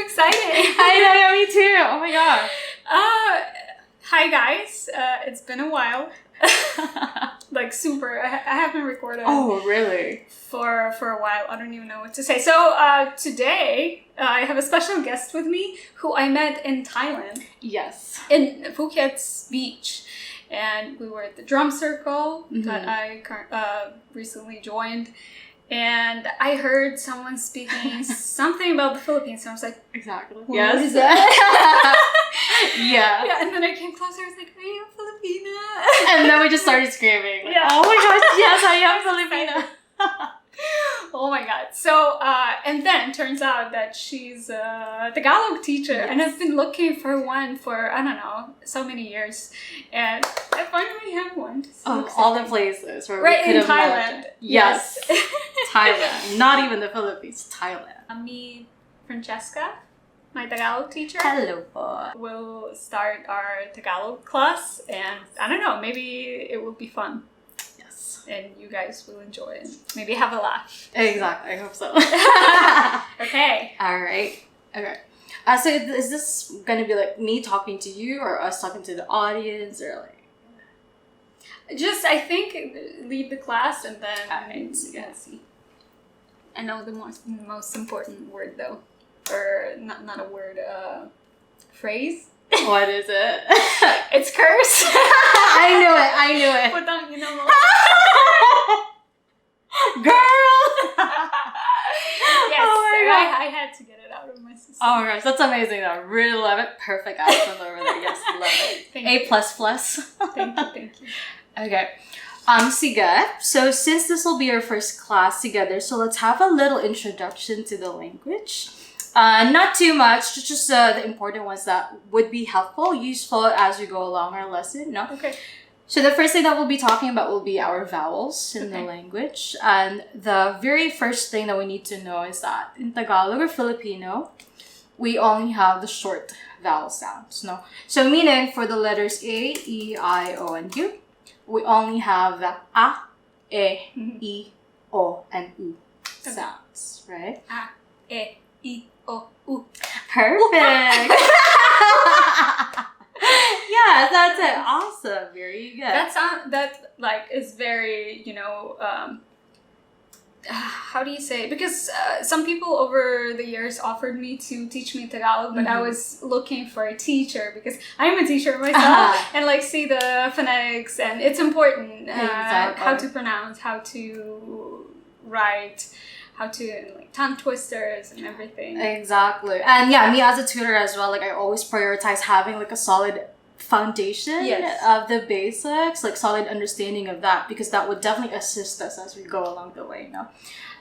excited. I know, me too. Oh my god. Hi guys. It's been a while. Like super. I haven't recorded. Oh, really? For a while. I don't even know what to say. So today I have a special guest with me who I met in Thailand. Yes. In Phuket's beach. And we were at the drum circle that I recently joined. And I heard someone speaking something about the Philippines. And I was like, Exactly. what is that? Yeah. Yeah, and then I came closer. I was like, are you Filipina? And then we just started screaming. Like, Yeah. oh my gosh, yes, I am Filipina. Oh my god. So, and then turns out that she's a Tagalog teacher. Yes. And I've been looking for one for, I don't know, so many years. And I finally have one. So All the places where right we could in have Thailand. met. Yes. Thailand. Not even the Philippines. Thailand. Me, Francesca, my Tagalog teacher. Hello po. We'll start our Tagalog class. And I don't know, maybe it will be fun. Yes. And you guys will enjoy it. Maybe have a laugh. Exactly. I hope so. Okay. All right. Okay. So is this gonna be like me talking to you or us talking to the audience or like? Just, I think, lead the class and then Alright. yeah, see. I know the most important word though, or not a word, phrase. What is it? It's curse. I knew it. Putang ina mo. Girl! Yes, Oh my God. I had to get it out of my system. Oh my gosh, that's amazing though. Really love it. Perfect accent over there. Yes, love it. Thank A++. Thank you. Okay. Sige. So since this will be our first class together, so let's have a little introduction to the language. Not too much, just the important ones that would be helpful, useful as we go along our lesson. No? Okay. So the first thing that we'll be talking about will be our vowels in the language. And the very first thing that we need to know is that in Tagalog or Filipino, we only have the short vowel sounds. No? So meaning for the letters A, E, I, O, and U, we only have the A, E, I, O, and U sounds, right? A, E, I, O, U. Perfect! Yes, that's it. Awesome. Very good. That like is very, how do you say it? Because some people over the years offered me to teach me Tagalog, but I was looking for a teacher because I'm a teacher myself and like see the phonetics, and it's important Exactly. how to pronounce, how to write, how to like tongue twisters and everything. Exactly. And yeah, me as a tutor as well, like I always prioritize having like a solid foundation of the basics, like solid understanding of that, because that would definitely assist us as we go along the way,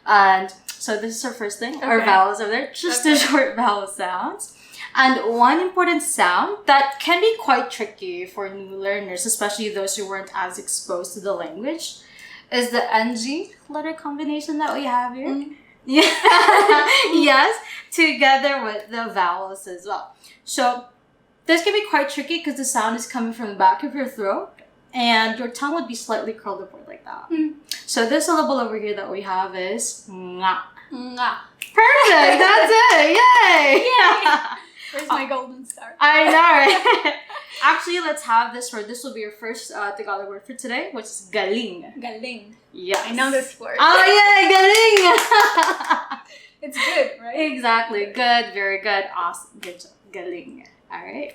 And so this is our first thing. Our vowels are there, just the short vowel sounds. And one important sound that can be quite tricky for new learners, especially those who weren't as exposed to the language, is the Angie letter combination that we have here. Yeah. Yes, together with the vowels as well. So this can be quite tricky because the sound is coming from the back of your throat and your tongue would be slightly curled upward like that. So this syllable over here that we have is nga. Nga. Perfect! That's it! Yay! Yay! Where's my golden star? I know, right? Actually, let's have this word. This will be your first Tagalog word for today, which is galing. Galing. Yes. I know this word. Oh, yeah, galing! It's good, right? Exactly. Good. Very good. Awesome. Good job. Galing. All right.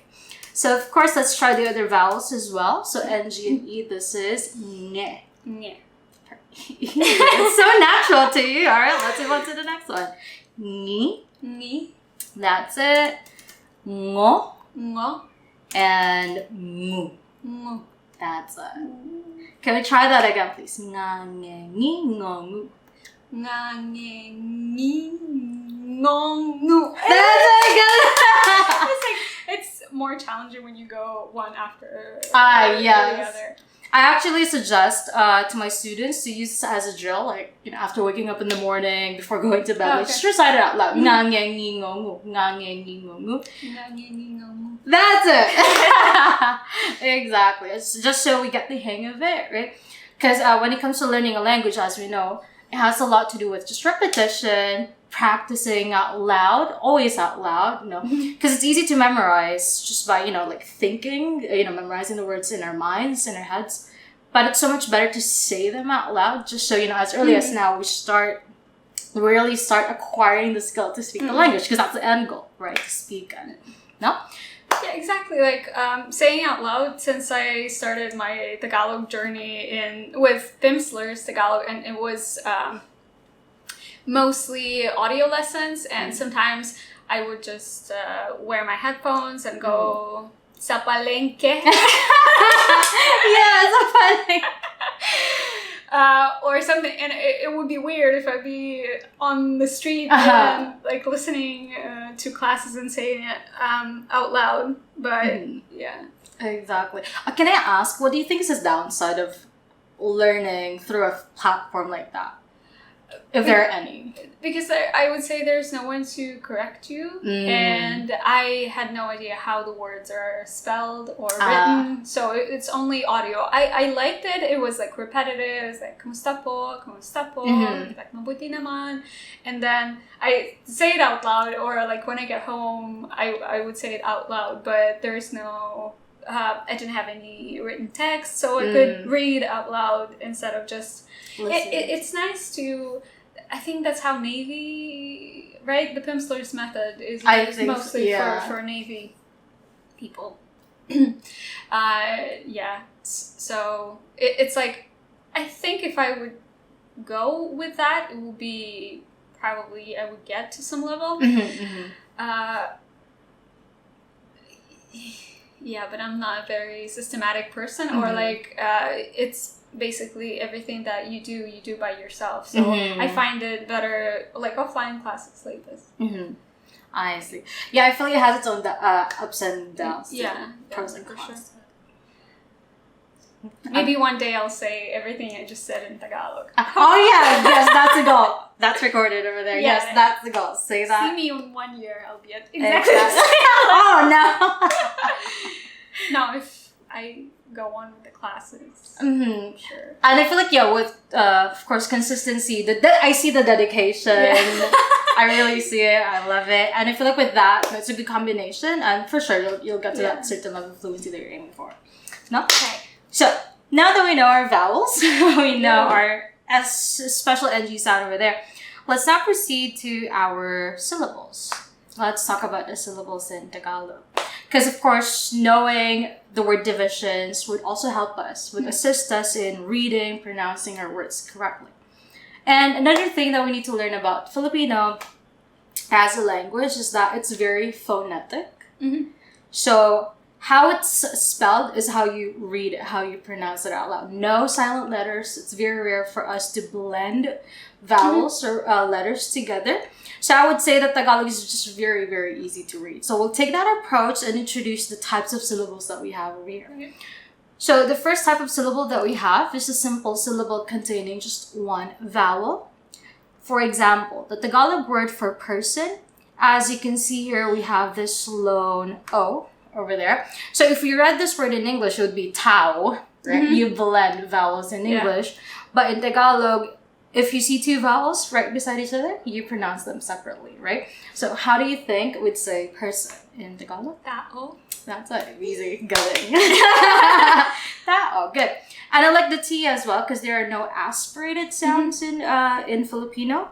So, of course, let's try the other vowels as well. So, N, G, and E, this is nge. Nge. It's so natural to you. All right. Let's move on to the next one. Ni. Ni. That's it. Ngo. Ngo. And mu. Ngo. That's it. Can we try that again, please? Nga, nge, ni, ngo, mu. Nga, nge, ni, ngong, nu. That's it. It's more challenging when you go one after Yes. the other. I actually suggest to my students to use this as a drill, like after waking up in the morning, before going to bed, like just recite it out loud. Nga, nge, ni, ngo, mu. Nga, nge, ni, ngo, mu. Nga, nge, ni, ngong, mu. That's it. Exactly. It's just so we get the hang of it, right? Because when it comes to learning a language, as we know, it has a lot to do with just repetition, practicing out loud, always out loud, because it's easy to memorize just by, like thinking, memorizing the words in our minds, in our heads. But it's so much better to say them out loud, just so, as early as now, we really start acquiring the skill to speak the language, because that's the end goal, right? To speak it. No? Yeah, exactly. Like saying out loud, since I started my Tagalog journey with Pimsleur's Tagalog, and it was mostly audio lessons, and sometimes I would just wear my headphones and go sa palengke. Yeah, sa palengke. Or something, and it would be weird if I'd be on the street and like listening to classes and saying it out loud. But yeah, exactly. Can I ask, what do you think is the downside of learning through a platform like that, if there are any? Because I would say there's no one to correct you, and I had no idea how the words are spelled or written, so it's only audio. I liked it. It was like repetitive. It's like kumusta po, like mabuti naman, and then I say it out loud, or like when I get home, I would say it out loud. But there's no. I didn't have any written text, so I could read out loud instead of just. It's nice to. I think that's how Navy, right? The Pimsleur's method is mostly for Navy people. Yeah. So it's like, I think if I would go with that, it would be probably I would get to some level. Yeah, but I'm not a very systematic person, or like it's basically everything that you do by yourself. So I find it better like offline classes like this. I see. Yeah, I feel like it has its own ups and downs. Yeah, pros and cons. Sure. Maybe one day I'll say everything I just said in Tagalog. Oh yeah, yes, that's a goal. That's recorded over there. Yeah. Yes, that's the goal. Say that. See me in 1 year, I'll be at exactly. Oh no. No, if I go on with the classes. Sure. And I feel like with of course consistency. I see the dedication. Yeah. I really see it. I love it, and I feel like with that, it's a good combination. And for sure, you'll get to that certain level of fluency that you're aiming for. No. Okay. So now that we know our vowels, we know our special NG sound over there. Let's now proceed to our syllables. Let's talk about the syllables in Tagalog. Because of course, knowing the word divisions would also help us, would assist us in reading, pronouncing our words correctly. And another thing that we need to learn about Filipino as a language is that it's very phonetic. So how it's spelled is how you read it, how you pronounce it out loud. No silent letters. It's very rare for us to blend vowels or letters together. So I would say that Tagalog is just very, very easy to read. So we'll take that approach and introduce the types of syllables that we have over here. So the first type of syllable that we have is a simple syllable containing just one vowel. For example, the Tagalog word for person, as you can see here, we have this lone O over there. So if you read this word in English, it would be tao, right? You blend vowels in English. But in Tagalog, if you see two vowels right beside each other, you pronounce them separately, right? So how do you think we'd say person in Tagalog? Tao. That's like easy. Good. Tao. Good. And I like the T as well because there are no aspirated sounds in Filipino.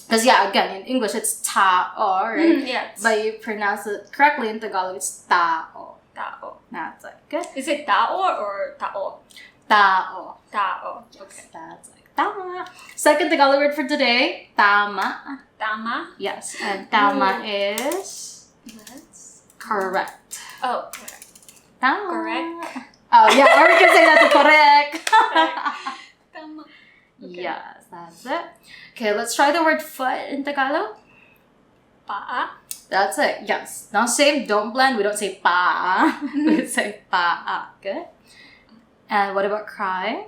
Because again, in English it's tao, right? Yes. But you pronounce it correctly in Tagalog, it's tao. Tao. That's like good. Is it tao or tao? Tao. Tao. Okay. That's like tama. Second Tagalog word for today, tama. Tama. Yes, and tama is correct. Oh, correct. Tama. Correct. Oh yeah, or we can say that's correct. Tama. Okay. Yes, that's it. Okay, let's try the word foot in Tagalog. Paa. That's it. Yes. Now same, don't blend. We don't say pa. We say paa. Good. And what about cry?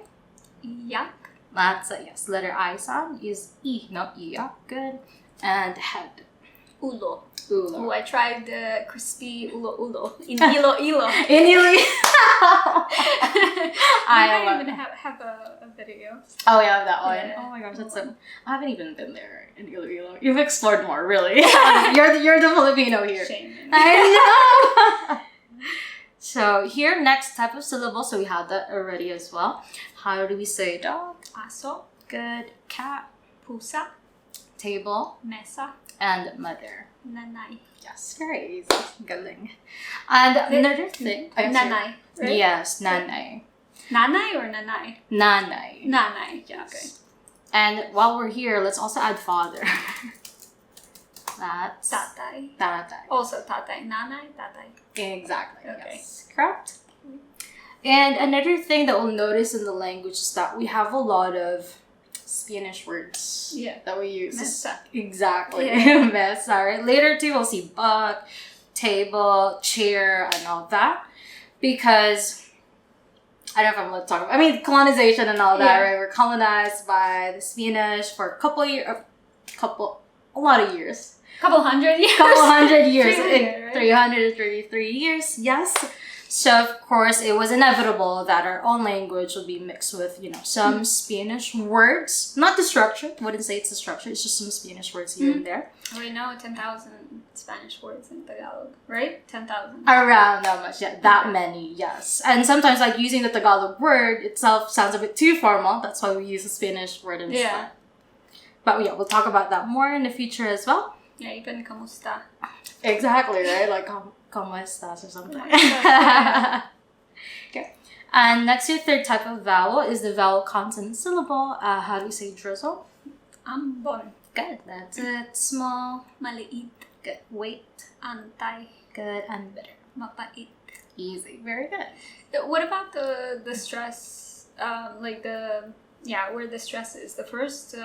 Yak. That's it. Yes. Letter I sound is I, not iya. Good. And head. Ulo. Ulo. Oh, I tried the crispy ulo in ilo. In ilo. I might even have a video. Oh, yeah, that one. Yeah. Oh my gosh, that's so... I haven't even been there in Iloilo. You've explored more, really. you're the Filipino here. Shame. I know! So here, next type of syllable. So we had that already as well. How do we say dog? Aso, Good. Cat. pusa, Table. mesa, And mother. nanay. Yes, very easy. Galing. And another thing. Nanay, right? Yes, nanay. Nanay or nanay? Nanay. Nanay. Yes. Okay. And while we're here, let's also add father. That's Tatay. tatay. Also tatay. Nanay, tatay. Exactly. Okay. Yes. Correct. And another thing that we'll notice in the language is that we have a lot of Spanish words that we use. Mesa. Exactly. Yeah. Mesa, right? Later too, we'll see buck, table, chair, and all that. Because I don't know if I'm going to talk about, I mean, colonization and all that, right? We're colonized by the Spanish for a lot of years. Couple hundred years. 300, 300, right? 333 years, yes. So, of course, it was inevitable that our own language would be mixed with, some Spanish words. Not the structure. I wouldn't say it's the structure. It's just some Spanish words here and there. We know 10,000 Spanish words in Tagalog, right? 10,000. Around that much, yeah. That many, yes. And sometimes, like, using the Tagalog word itself sounds a bit too formal. That's why we use the Spanish word instead. Yeah. But, yeah, we'll talk about that more in the future as well. Yeah, even kamusta. Exactly, right? Like, ¿Cómo estás or something. Yeah. Okay. And next, your third type of vowel is the vowel consonant syllable. How do you say drizzle? Ambon. Good. That's it. Small. Maliit. Good. Weight. Antay. Good. And bitter. Mapait. Easy. Very good. What about the stress? Where the stress is. The first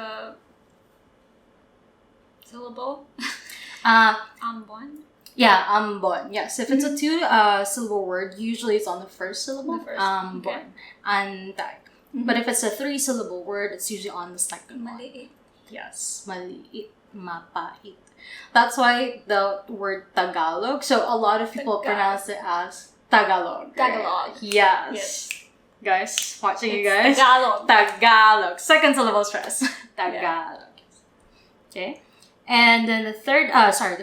syllable. Ambon. Yeah, ambon. Yes, if it's a two-syllable word, usually it's on the first syllable. The first. Ambon. Okay. Antay. But if it's a three-syllable word, it's usually on the second one. Maliit. Yes, maliit, mapait. That's why the word Tagalog. So a lot of people pronounce it as Tagalog. Right? Tagalog. Yes. Guys, watching you guys. Tagalog. Tagalog. Second syllable stress. Tagalog. Okay. And then the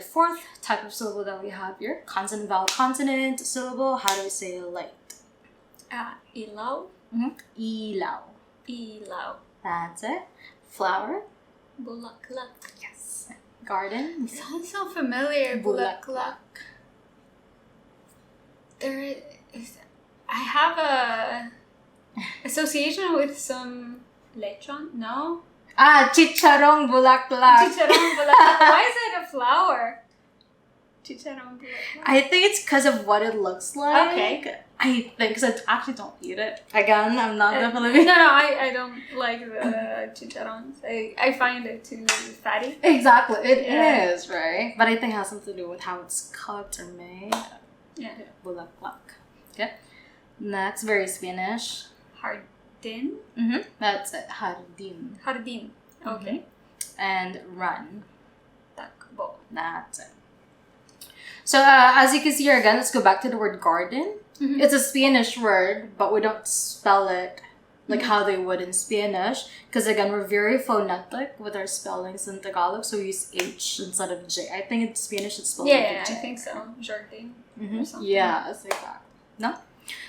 fourth type of syllable that we have here, consonant, vowel, consonant syllable. How do we say light? Ilaw. Ilaw. Ilaw. That's it. Flower. Bulaklak. Yes. Garden. Sounds so familiar. Bulaklak. I have a association with some lechon. No. Chicharong bulaklak. Chicharong bulaklak. Why is it a flower? Chicharong bulaklak. I think it's because of what it looks like. Okay. I think, because I actually don't eat it. Again, I'm not the Filipino. No, I don't like the chicharrones. I find it too fatty. Exactly, it is, right? But I think it has something to do with how it's cooked or made. Yeah. Bulaklak. Okay. Next, very Spanish. Hardin. That's it. Jardin. Hardin. Okay. And run. Takbo. That's it. So, as you can see here again, let's go back to the word garden. It's a Spanish word, but we don't spell it like how they would in Spanish. Because again, we're very phonetic with our spellings in Tagalog, so we use H instead of J. I think in Spanish it's spelled Yeah, with a J. I think so. Jardin or something. Yes, exactly. No?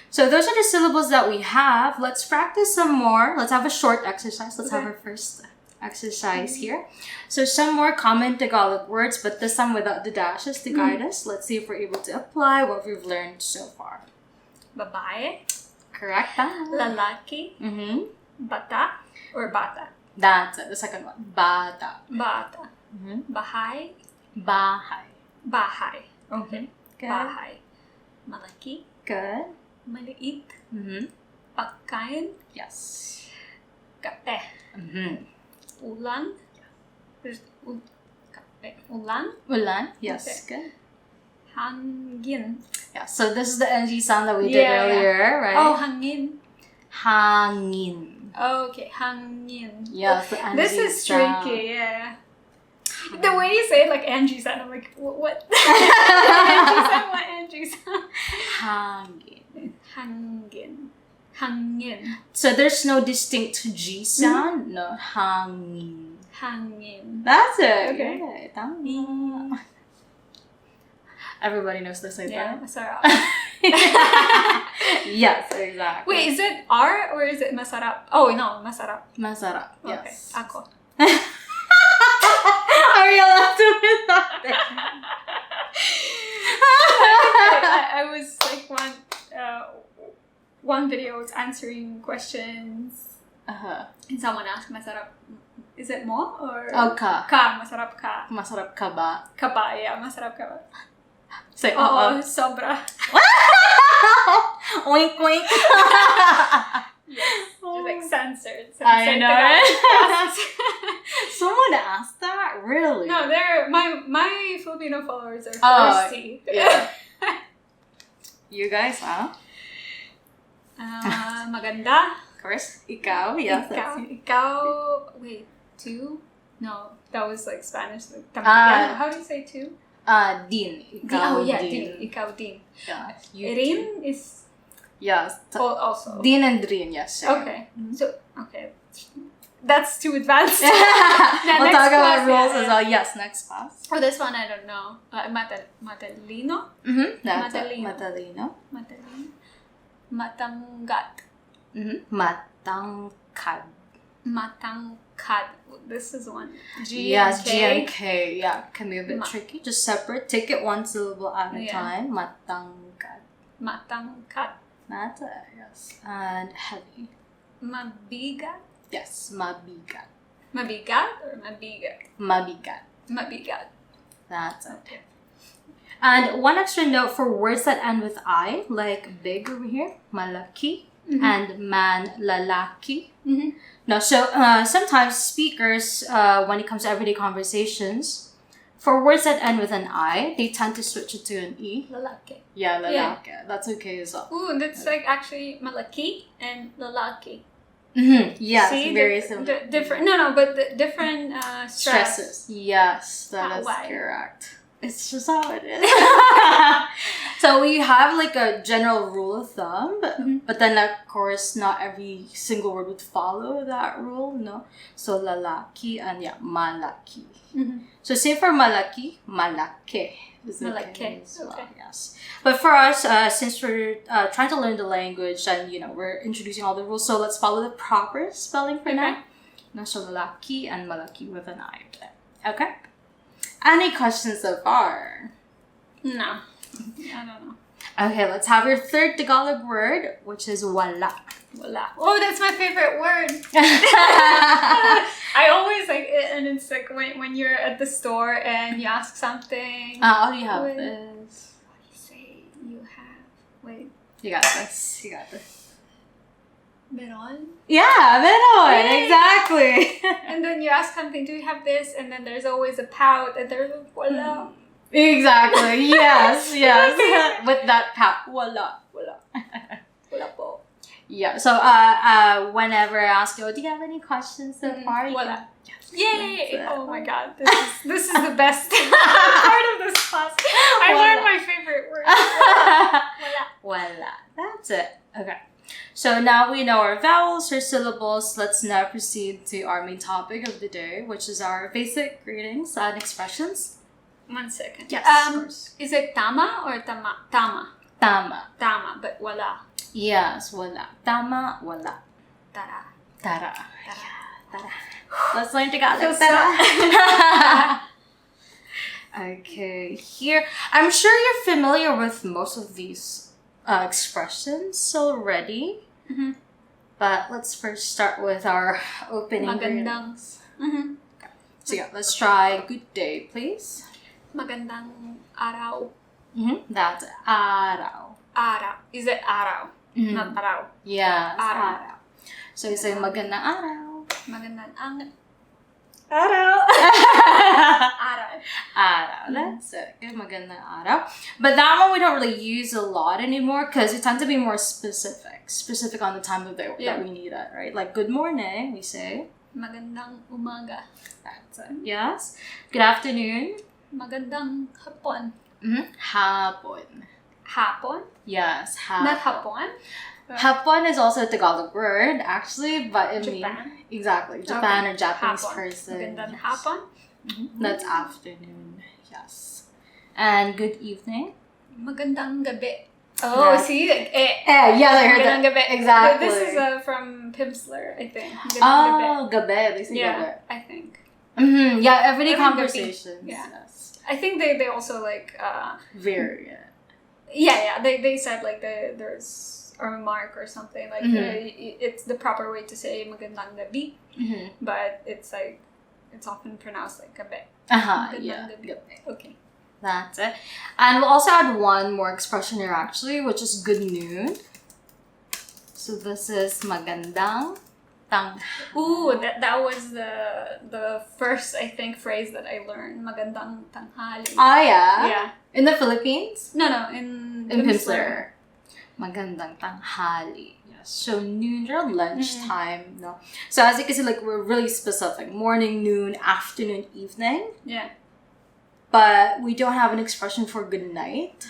So those are the syllables that we have. Let's practice some more. Let's have a short exercise. Let's have our first exercise here. So some more common Tagalog words, but this time without the dashes to guide us. Let's see if we're able to apply what we've learned so far. Babae. Correct. Lalaki. Bata or bata. That's it. The second one. Bata. Bata. Bahay. Bahay. Bahay. Okay. Good. Bahay. Malaki. Good. Maliit. Pagkain. Yes. Kape. Ulan. Kape. Ulan. Ulan. Yes. Okay. Good. Hangin. Yeah. So this is the Angie sound that we did earlier, right? Oh, hangin. Hangin. Okay, hangin. Yes, the Angie this is sound. tricky, yeah. The way you say it like Angie sound, I'm like, what? Angie sound, what Angie sound? Hangin. Hangin. hangin. So there's no distinct G sound. No, hangin. Hangin. That's it. Okay. Yeah, tama. Everybody knows this, I Yeah, think. masarap. Yes, exactly. Wait, is it R or is it masarap? Oh, no, masarap. Masarap. Okay. Yes. Ako. Are you allowed to do that? I was like one video was answering questions Uh-huh. and someone asked masarap. Is it mo or Oh, ka. ka? Masarap ka. Masarap ka ba? Ka ba? Yeah, masarap ka ba? Say, Oo, sobra. Wink, wink. Yes, just like censored. I know. Tagalog. Someone asked that? Really? No, they're my Filipino followers are Oh, thirsty. yeah. You guys, huh? Maganda. Of course. Ikaw, yes. Ikaw. Wait, two? No, that was like Spanish. Like, how do you say two? Din. Oh Ikaw, yeah, din. din. Ikaw din. Yeah. Rin is Yes. also. Din and Drin, yes. Same. Okay. So okay, that's too advanced. We'll next talk about class, rules yeah. as well. Yes, next class. Oh, this one I don't know. Matalino. Mm-hmm. That's Matalino. Matalino. Matalino. Matanggat. Mm-hmm. Matangkad. Matangkad. This is one. G Yes, and K. G and K. Yeah, can be a bit tricky. Just separate. Take it one syllable at a Yeah. time. Matangkad. Matangkad. That's it, yes. And heavy. Mabigat. Yes, mabigat. Mabigat or mabigat? Mabigat. Mabigat. That's it. Okay. And one extra note for words that end with I, like big over here, malaki, and man, lalaki. Mm-hmm. No, so sometimes speakers, when it comes to everyday conversations, for words that end with an I, they tend to switch it to an E. Lalaki. Yeah, lalaki. That's okay as well. Ooh, that's like actually malaki and lalaki. Mm-hmm. Yes, See, very similar. different. No, but the different stress. Stresses. Yes, that is Why? correct. It's just how it is. So we have like a general rule of thumb, but then of course not every single word would follow that rule, no? So lalaki and yeah, malaki. Mm-hmm. So say for malaki, malake. Malake, As well, okay. yes. But for us, since we're trying to learn the language and we're introducing all the rules, so let's follow the proper spelling for now. No, so lalaki and malaki with an I. Okay. Any questions so far? No. I don't know. Okay, let's have your third Tagalog word, which is wala. Wala. Oh, that's my favorite word. I always like it, and it's like when you're at the store and you ask something. All you have Wait. is... What do you say? You have. Wait. You got this. You got this. Meron? Yeah, meron. Yay! Exactly. And then you ask something, do you have this? And then there's always a pout, and there's a wala. Exactly. Yes, yes. With that pat. Wala. Wala. Wala po. Yeah. So whenever I ask you, do you have any questions so far? Wala. Yes. Yay! That's it. Oh my god, this is the best part of this class. I Wala. learned my favorite word. Wala. Wala. That's it. Okay. So now we know our vowels, our syllables. Let's now proceed to our main topic of the day, which is our basic greetings and expressions. 1 second. Yes, of course. Is it tama or tama? Tama. Tama. Tama, but wala. Yes, wala. Tama, wala. Tara. Tara. Tara. Tara. Let's learn Tagalog. So, Tara. Okay, here. I'm sure you're familiar with most of these expressions already. Mm-hmm. But let's first start with our opening Magandang. greetings. Mm-hmm. So yeah, let's try good day, please. Magandang araw. That's araw. Araw. Is it araw? Not araw. Yes, Araw. araw. So you say magandang araw. Magandang araw. Araw. Araw. That's it. Good, magandang araw. But that one we don't really use a lot anymore because we tend to be more specific. Specific on the time of day that we need it, right? Like good morning, we say. Magandang umaga. That's it. Yes. Good afternoon. Magandang hapon. Hapon. Hapon? Yes, hapon. Not hapon? Hapon is also a Tagalog word, actually, but it means Japan. exactly Japan or Japanese Hapon. person. Magandang hapon. That's afternoon. Yes. And good evening. Magandang gabi. Oh, Yeah. see? Yes, I heard that. Magandang gabi. Exactly. This is from Pimsleur, I think. Magandang gabi. Gabi. They say Yeah, gabi. I think. Yeah, everyday I think conversations. gabi. Yeah. Yes. I think they also like Very. they said like there's a remark or something like it's the proper way to say magandang gabi, but it's like it's often pronounced like gabi. Yeah. Gabi. Okay. That's it. And we'll also add one more expression here actually, which is good noon. So this is magandang tang. Ooh, that was the first I think phrase that I learned. Magandang tanghali. Yeah. Yeah. In the Philippines? No, in Pimsleur. Magandang tanghali. Yes. So noon or lunchtime, no. So as you can see, like we're really specific. Morning, noon, afternoon, evening. Yeah. But we don't have an expression for good night.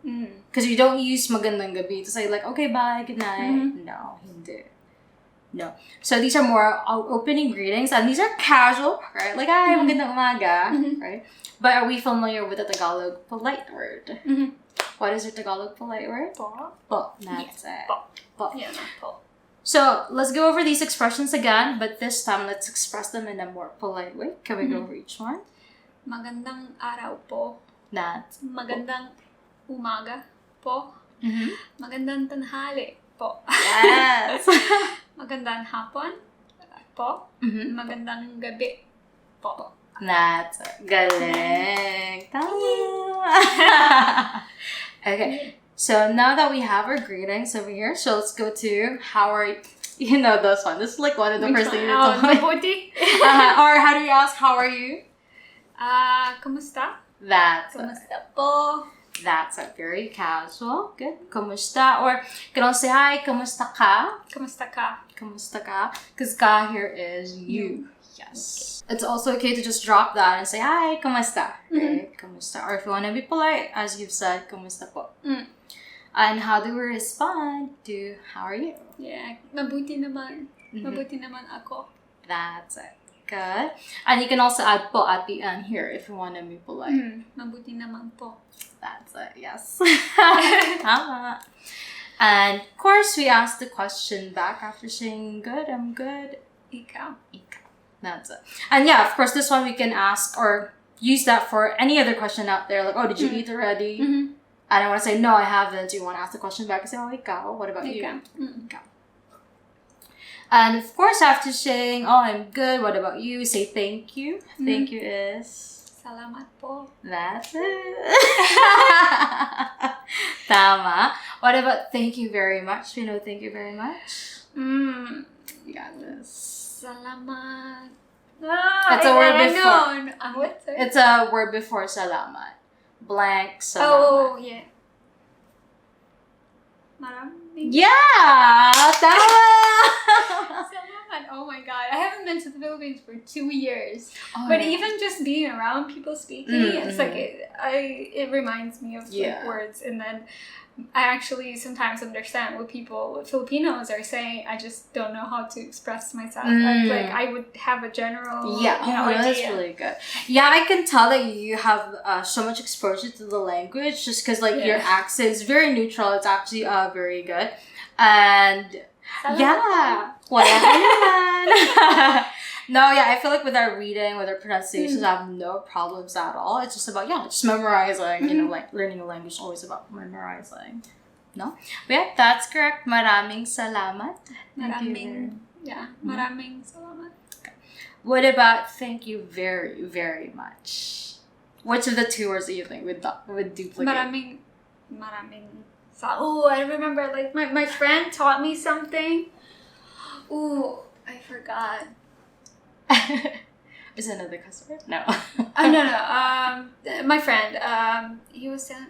Because we don't use magandang gabi to say like, okay, bye, good night. No, hindi. No. So these are more opening greetings and these are casual, right? Like, hi, magandang umaga, right? But are we familiar with the Tagalog polite word? What is your Tagalog polite word? Po. Po. That's it. Po. Po. Yeah, not po. So let's go over these expressions again, but this time let's express them in a more polite way. Can we go over each one? Magandang araw po. That's Magandang umaga po. Magandang tanghali po. yes. Magandang hapon po. Magandang gabi po. That's it. Galing. Tama. Okay. So now that we have our greetings over here, so let's go to how are you? You know this one. This is like one of the first things you told me. Mabuti. Or how do you ask, how are you? Kumusta? That's Kumusta po? That's a very casual. Good. Kumusta? Or you can also say, hi, kumusta ka? Kumusta ka? Kumusta ka? Because ka here is you. Yes. Okay. It's also okay to just drop that and say, hi, kumusta? Right? Kumusta. Or if you want to be polite, as you've said, kumusta po. And how do we respond to, how are you? Yeah. Mabuti naman. Mabuti naman ako. That's it. Good. And you can also add po at the end here if you want to be polite. Mabuti naman po. That's it, yes. Tama. And of course, we ask the question back after saying, good, I'm good. Ikaw. Ikaw. That's it. And yeah, of course, this one we can ask or use that for any other question out there. Like, oh, did you eat already? And I want to say, no, I haven't. You want to ask the question back and say, oh, ikaw, what about you? Ikaw. And of course, after saying, oh, I'm good, what about you? Say thank you. Thank you is... Salamat po. That's it. Tama. What about thank you very much? Do you know thank you very much? You got this. Salamat. It's a word before. What? Sorry? It's a word before salamat. Blank salamat. Oh, yeah. Maraming. Yeah! Tama! Salamat. Oh my god. I haven't been to the Philippines for 2 years. Oh, but yeah. even just being around people speaking, it's like it reminds me of like, words. And then I actually sometimes understand what Filipinos are saying. I just don't know how to express myself. I would have a general idea. That's really good. Yeah, I can tell that you have so much exposure to the language just because your accent is very neutral. It's actually very good. And whatever. No, I feel like with our reading, with our pronunciations, I have no problems at all. It's just about, just memorizing, like learning a language is always about memorizing. No? But yeah, that's correct. Maraming salamat. Maraming salamat. Okay. What about thank you very, very much? Which of the two words do you think would duplicate? Maraming oh, I remember, like, my friend taught me something. Ooh, I forgot. Is it another cuss word? No. No. My friend, he was saying,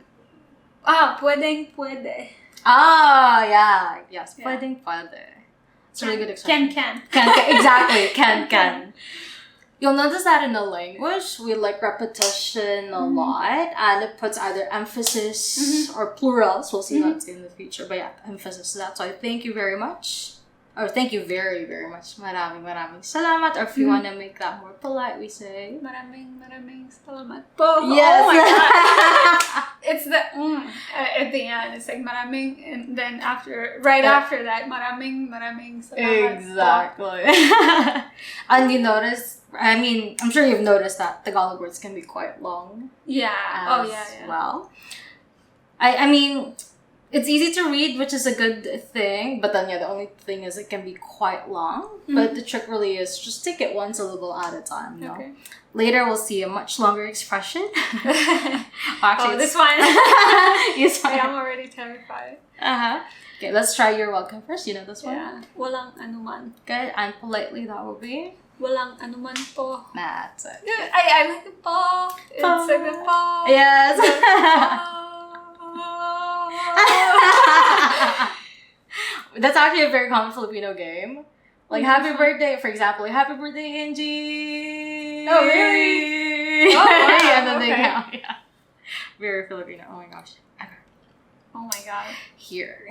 pwedeng pwede. Oh, yeah. Yes, pwedeng pwede. It's a really good expression. Can. Exactly, can. You'll notice that in a language, we like repetition a lot, and it puts either emphasis or plurals. We'll see that in the future. But yeah, emphasis. So that's why thank you very much. Or thank you very, very much. Maraming salamat. Or if you want to make that more polite, we say maraming salamat po. Yes. Oh my god. It's the at the end. It's like maraming, and then after that, maraming salamat exactly. po. And you notice, I mean, I'm sure you've noticed that Tagalog words can be quite long. Yeah. As well. I mean, it's easy to read, which is a good thing. But then, the only thing is it can be quite long. But the trick really is just take it one syllable at a time. You know? Okay. Later, we'll see a much longer expression. Actually, this one. Yes, Wait, I'm already terrified. Okay, let's try you're welcome first. You know this one? Yeah. Walang anuman. Good. And politely, that will be? Walang anuman po. That's it. I like the po. It's like the po. Yes. That's actually a very common Filipino game. Like happy birthday, for example, happy birthday, Angie. Oh really? Oh wow. And then they count. Yeah. Very Filipino. Oh my gosh. Oh my god. Here.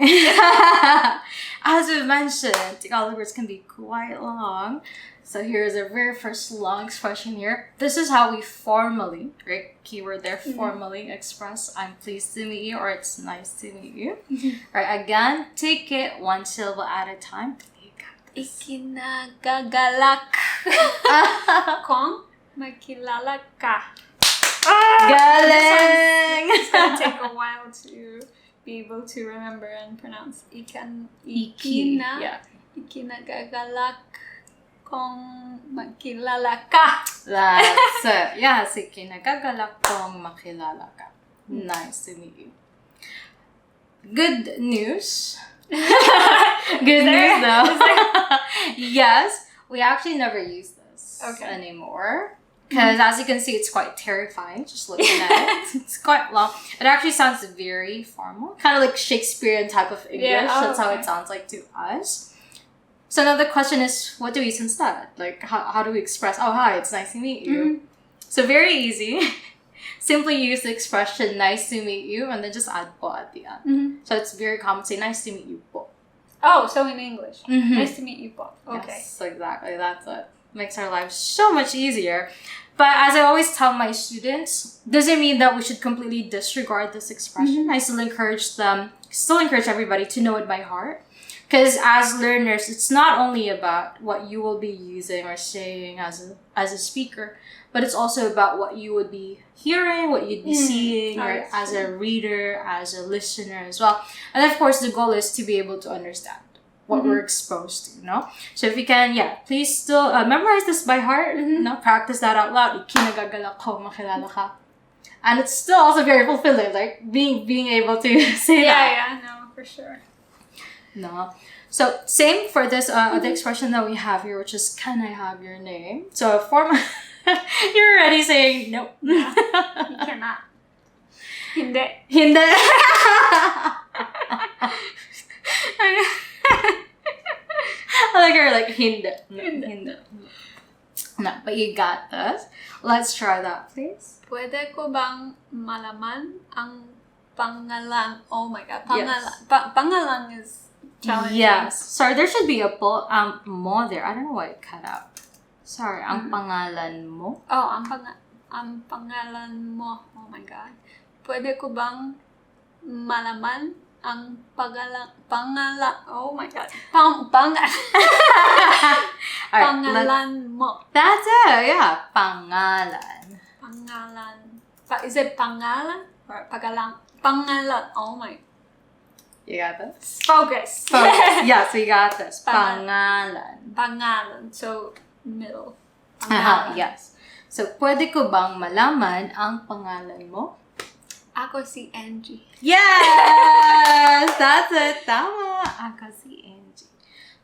As we mentioned, Tagalog words can be quite long. So here's our very first long expression here. This is how we formally, right? Keyword there, formally express I'm pleased to meet you or it's nice to meet you. Right, again, take it one syllable at a time. Ikinagagalak kong makilala ka. Galing! It's gonna take a while to be able to remember and pronounce. Ikinagagalak kong makilala ka. That's it. Yes, ikinagagalak kong makilala ka. Nice to meet you. Good news. Good news though. Yes, we actually never use this anymore. Because as you can see, it's quite terrifying just looking at it. It's quite long. It actually sounds very formal. Kind of like Shakespearean type of English. Yeah, That's how it sounds like to us. So now the question is, what do we use instead? Like, how do we express, oh, hi, it's nice to meet you. So very easy. Simply use the expression, nice to meet you, and then just add po at the end. So it's very common to say, nice to meet you po. Oh, so in English. Nice to meet you po. Okay. Yes, exactly. That's it. Makes our lives so much easier. But as I always tell my students, doesn't mean that we should completely disregard this expression. I still encourage everybody to know it by heart. Because as learners, it's not only about what you will be using or saying as a speaker, but it's also about what you would be hearing, what you'd be seeing, or as a reader, as a listener as well. And of course, the goal is to be able to understand what we're exposed to, you know? So if you can, please still memorize this by heart, practice that out loud. Ikinagagalak ko, makilala ka. And it's still also very fulfilling, like being able to say that. Yeah, no, for sure. No. So same for this other expression that we have here, which is can I have your name? So you're already saying no. Yeah, you cannot. Hindi. I like her like hindi. No, but you got this. Let's try that, please. Pwede ko bang malaman ang pangalan? Oh my god, pangalan. Yes. Pangalan is challenging. Yes. Sorry, there should be a mo there. I don't know why it cut out. Sorry, ang pangalan mo. Oh, ang pangalan mo. Oh my god. Pwede ko bang malaman ang pangalan? Oh my god. Pangalan mo. That's it. Yeah, pangalan. Is it pangalan or pangalan? Pangalan. Oh my. You got this? Focus. Yes, we got this. Pangalan. Pangalan. So, middle. Pangalan. Yes. So, pwede ko bang malaman ang pangalan mo? Ako si Angie. Yes! That's it. Tama. Ako si Angie.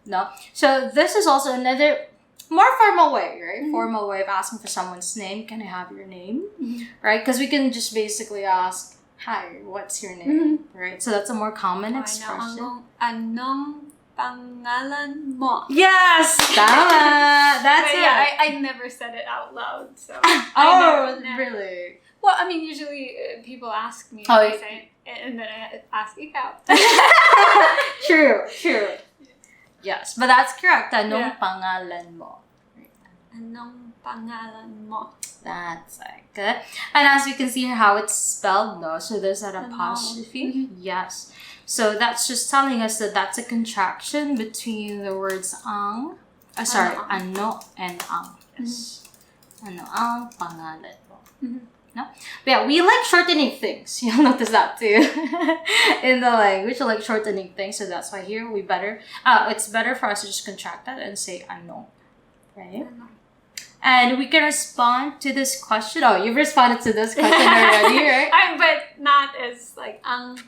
No? So, this is also another more formal way, right? Formal way of asking for someone's name. Can I have your name? Right? Because we can just basically ask, hi, what's your name? Right? So, that's a more common expression. Anong pangalan mo? Yes! Tama! That's But it. yeah, I never said it out loud, so. Really? Well, I mean, usually people ask me, Oh, I say, and then I ask ikaw. True. Yes, but that's correct. Anong Yeah. pangalan mo? Anong pangalan mo? That's good. And as you can see here how it's spelled, no? So there's that apostrophe. Yes. So that's just telling us that that's a contraction between the words ang, ano and ang. Yes. Ano ang pangalan mo? No? But yeah, we like shortening things. You'll notice that too. In the language, we like shortening things. So that's why here it's better for us to just contract that and say ano. Right? And we can respond to this question. Oh, you've responded to this question already, right? But not as like ang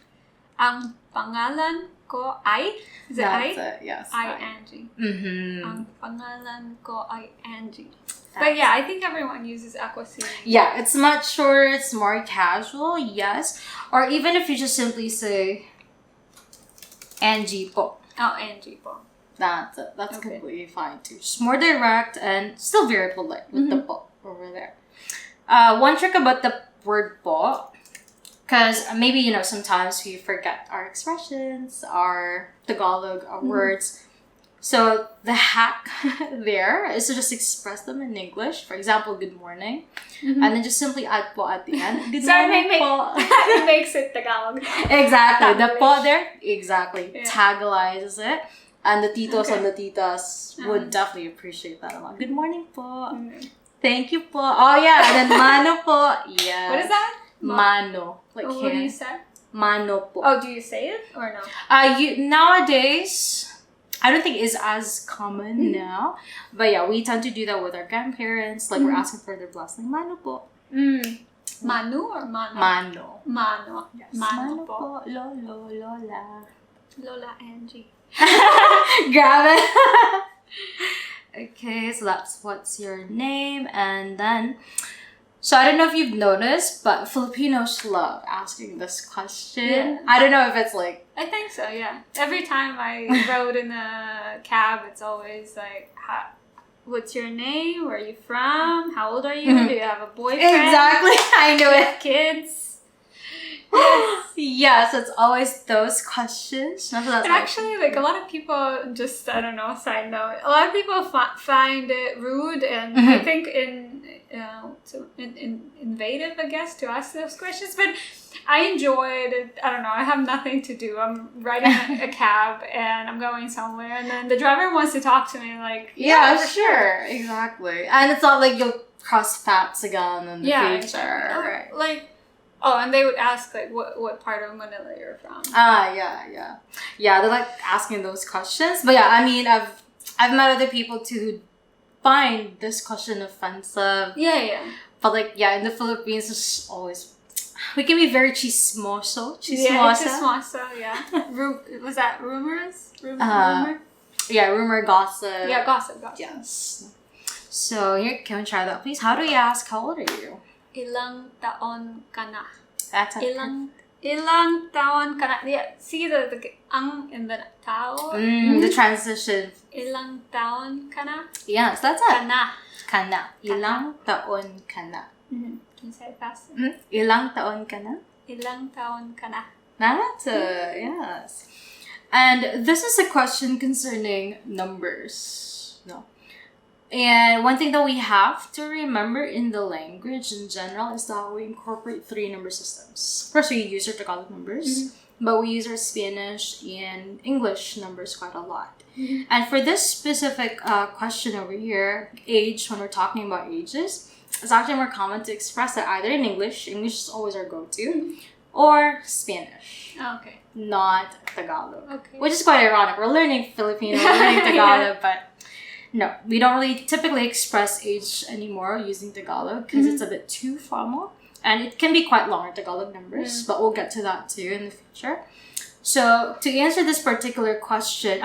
pangalan ko ay. Is it That's I? it, yes. I, Angie. Mm-hmm. Ang pangalan ko ay Angie. But yeah, I think everyone uses ako si. Yeah, it's much shorter, it's more casual, yes. Or even if you just simply say Angie po. Oh, Angie po. That's it. That's Okay. completely fine too. Just more direct and still very polite with the po over there. One trick about the word po, because maybe, sometimes we forget our expressions, our Tagalog, our words. So the hack there is to just express them in English. For example, good morning. And then just simply add po at the end. Good morning po. It makes it Tagalog. Exactly. The po there, exactly. Yeah. Tagalizes it. And the titos and the titas would definitely appreciate that a lot. Good morning po. Thank you po. Oh yeah, and then mano po. Yes. What is that? Mano. Like What do here. you say? Mano po. Oh, do you say it or no? Nowadays, I don't think it's as common now. But yeah, we tend to do that with our grandparents. Like we're asking for their blessing. Mano po. Manu or mano? Mano. Mano. Yes. Mano po. Lolo, lola. Lola Angie. Grab it. Okay, so that's what's your name. And then, so I don't know if you've noticed, but Filipinos love asking this question. Yeah. I don't know if it's like, I think so, yeah. Every time I rode in a cab, it's always like, what's your name? Where are you from? How old are you? Do you have a boyfriend? exactly, I Do knew you it. have kids? Yes, it's always those questions. So that's And actually, like, a lot of people, just, I don't know, side note, a lot of people find it rude and I think invasive, I guess, to ask those questions. But I enjoyed it. I don't know, I have nothing to do. I'm riding a cab and I'm going somewhere and then the driver wants to talk to me, like, yeah, sure, exactly. And it's not like you'll cross paths again in the future, exactly. right? Like, and they would ask, like, what part of Manila you're from. Yeah, they're like asking those questions. But yeah, I mean, I've met other people too who find this question offensive. Yeah. But like, yeah, in the Philippines, it's always, we can be very chismoso. Yeah, chismoso, yeah. Was that rumors? Rumor? Yeah, rumor, gossip. Yeah, gossip. Yes. So here, can we try that, please? How do you ask, how old are you? Ilang taon ka na? That's it. Ilang taon ka na? Yeah, see the ang in the tao? The transition. Ilang taon ka na? Yes, that's it. Kana. Kana. Ilang taon ka na. Can you say it faster? Ilang taon ka na? Ilang taon ka na? That's it, yes. And this is a question concerning numbers. No. And one thing that we have to remember in the language in general is that we incorporate 3 number systems. Of course, we use our Tagalog numbers, but we use our Spanish and English numbers quite a lot. And for this specific question over here, age, when we're talking about ages, it's actually more common to express it either in English is always our go-to, or Spanish. Okay. Not Tagalog. Okay. Which is quite ironic. We're learning Filipino, we're learning Tagalog, but no, we don't really typically express age anymore using Tagalog because it's a bit too formal. And it can be quite long, Tagalog numbers, but we'll get to that too in the future. So, to answer this particular question,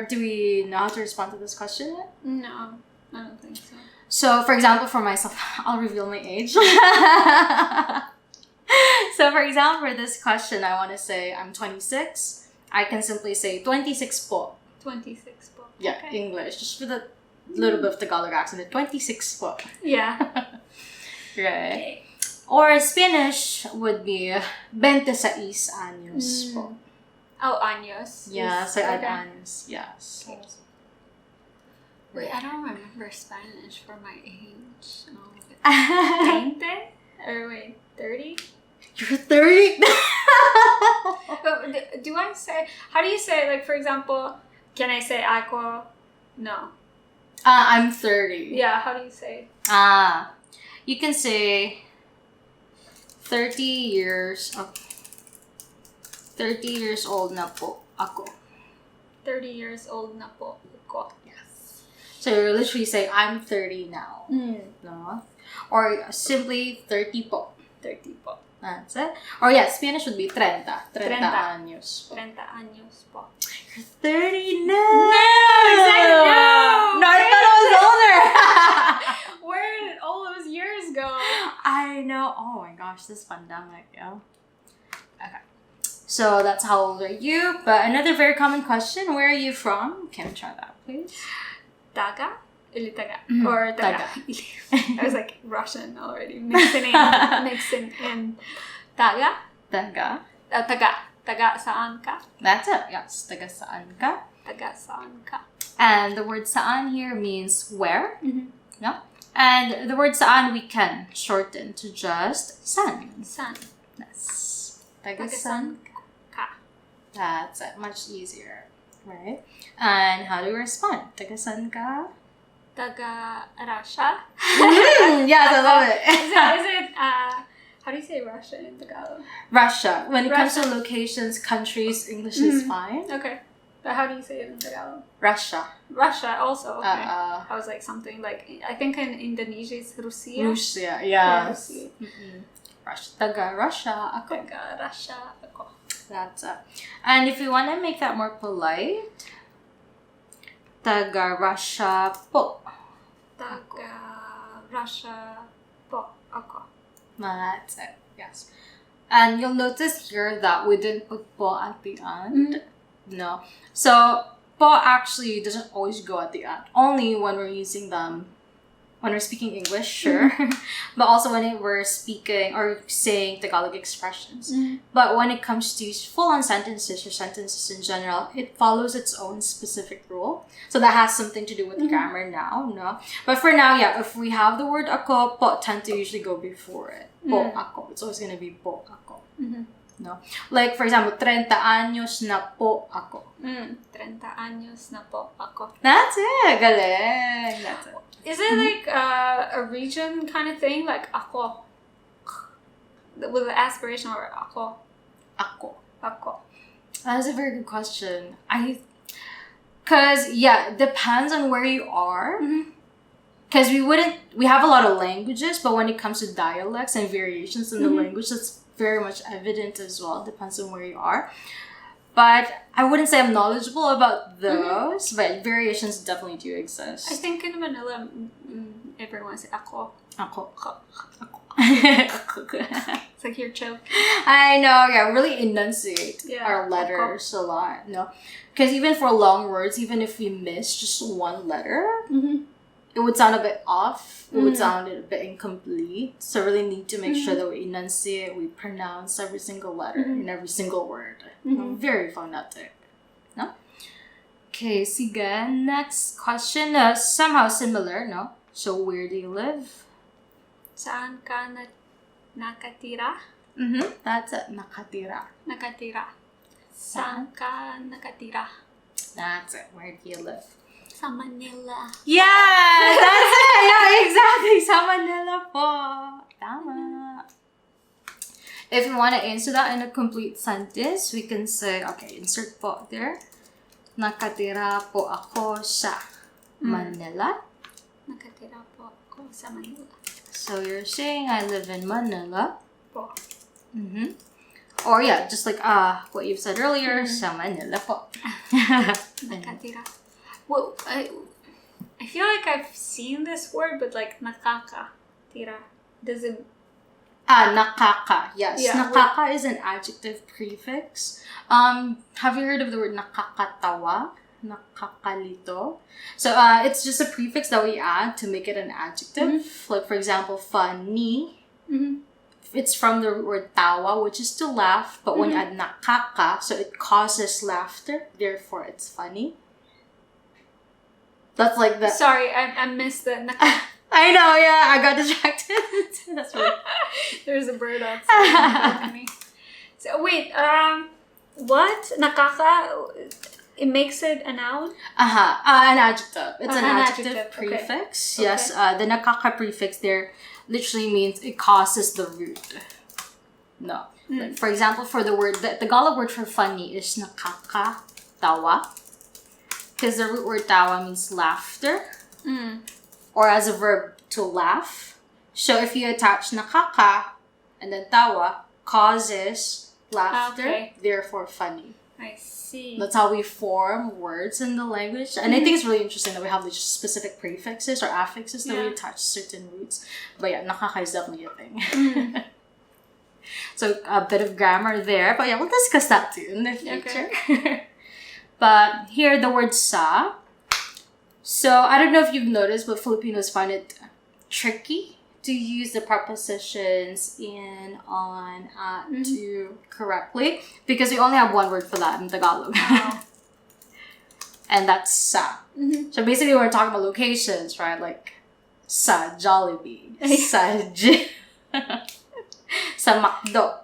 do we know how to respond to this question yet? No, I don't think so. So, for example, for myself, I'll reveal my age. So, for example, for this question, I want to say I'm 26. I can simply say 26 po. 26 po. Yeah, Okay. English. Just with a little bit of Tagalog accent. 26 po. Yeah. Right. Or Spanish would be 26 años po. Oh, años. Yeah, is- so add okay. años. Yes. Okay. Wait, I don't remember Spanish for my age. Oh, 20? Or wait, 30? You're 30? But do I say, how do you say, like, for example, can I say ako? No. I'm 30. Yeah, how do you say? You can say 30 years. 30 years old na po ako. 30 years old na po ako. Yes. So you literally say, I'm 30 now. No? Or simply 30 po. 30 po. That's it. Or yeah, Spanish would be 30. 30 años po. 30 años po. You're 30 now! No! Exactly, no! No, I thought I was older! Where did all those years go? I know. Oh my gosh, this pandemic, yo. Okay. So that's how old are you? But another very common question, where are you from? Can we try that, please? Taga? Ili taga. Mhm. Or taga. Taga. I was like Russian already. Mixing in. Taga? Taga. Taga. Taga saan ka? That's it. Yes. Taga saan ka? Taga saan ka? And the word saan here means where. Mm-hmm. No? And the word saan we can shorten to just san. San? Yes. Taga Taga san. saan ka? That's it. Much easier. Right? And how do we respond? Taga san ka? Taga Russia? Yes, I love it. Is it how do you say Russia in Tagalog? Russia. When it comes to Russia. locations, countries, English is fine. Okay. But how do you say it in Tagalog? Russia. Russia also. Okay. Uh, I was like something like, I think in Indonesia it's Rusia. Russia. Yeah. Rusia. Russia. Taga Russia. Ako. Taga Russia ako. That's it. And if you want to make that more polite, Taga Russia po. Taga Russia po ako. That's it. Yes. And you'll notice here that we didn't put po at the end. No. So, po actually doesn't always go at the end. Only when we're using them, when we're speaking English, sure. But also when we're speaking or saying Tagalog expressions. But when it comes to full-on sentences or sentences in general, it follows its own specific rule. So that has something to do with grammar now, no? But for now, yeah, if we have the word ako, po tend to usually go before it. Po ako. It's always going to be po ako. No? Like, for example, 30 años na po ako. 30 años na po ako. That's it. Galing. That's it. Is it like a region kind of thing? Like ako? With the aspiration or ako? Ako. Ako. That is a very good question. Because, yeah, it depends on where you are. Because we have a lot of languages, but when it comes to dialects and variations in the language, that's very much evident as well. Depends on where you are. But I wouldn't say I'm knowledgeable about those, but variations definitely do exist. I think in Manila, everyone says ako. Ako. Ako. It's like you're chill. I know, yeah, really enunciate Yeah, our letters a lot, no? Because even for long words, even if we miss just one letter, it would sound a bit off. It would sound a bit incomplete. So really need to make sure that we enunciate, we pronounce every single letter in every single word. Very phonetic. No? Okay, sige. Next question. Somehow similar, no? So where do you live? Saan ka nakatira? That's it. Nakatira. Nakatira. Saan ka nakatira? That's it. Where do you live? Sa Manila. Yeah! That's it! Yeah, exactly! Sa Manila po. Tama. If you want to answer that in a complete sentence, we can say, okay, insert po there. Nakatira po ako sa Manila. Nakatira po ako sa Manila. So you're saying I live in Manila. Po. Or yeah, just like what you've said earlier, sa Manila po. Nakatira. Well, I feel like I've seen this word, but like nakakatira doesn't. Nakaka. Yes, Yeah, nakaka is an adjective prefix. Have you heard of the word nakakatawa? Nakakalito. So it's just a prefix that we add to make it an adjective. Like for example, funny. It's from the root word tawa, which is to laugh. But when you add nakaka, so it causes laughter. Therefore, it's funny. That's like the... Sorry, I missed the nakaka. I know, yeah. I got distracted. That's right. There's a bird outside. So wait, what? Nakaka, it makes it a noun? An adjective. It's an adjective adjective. prefix. Okay. Yes, the nakaka prefix there literally means it causes the root. No. Like, for example, for the word, the Tagalog word for funny is nakakatawa. Because the root word tawa means laughter. Or as a verb, to laugh. So if you attach nakaka and then tawa, causes laughter, therefore funny. I see. That's how we form words in the language. And I think it's really interesting that we have these specific prefixes or affixes that we attach certain roots. But yeah, nakaka is definitely a thing. So a bit of grammar there. But yeah, we'll discuss that too in the future. Okay. But here, the word sa. So I don't know if you've noticed, but Filipinos find it tricky to use the prepositions in, on, at, to correctly because we only have one word for that in Tagalog. And that's sa. So basically we're talking about locations, right? Like sa Jollibee, sa gym, sa McDo.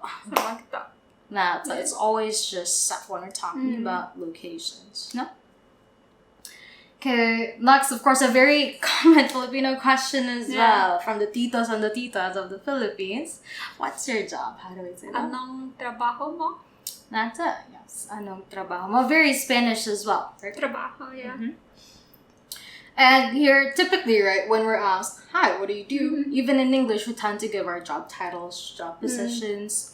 So it's always just sa when we're talking about locations. No? Okay, next, of course, a very common Filipino question as well from the titos and the titas of the Philippines. What's your job? How do we say that? Anong trabaho mo? That's it, yes. Anong trabaho mo? Very Spanish as well. Right? Trabajo, yeah. And here, typically, right, when we're asked, hi, what do you do? Even in English, we tend to give our job titles, job positions.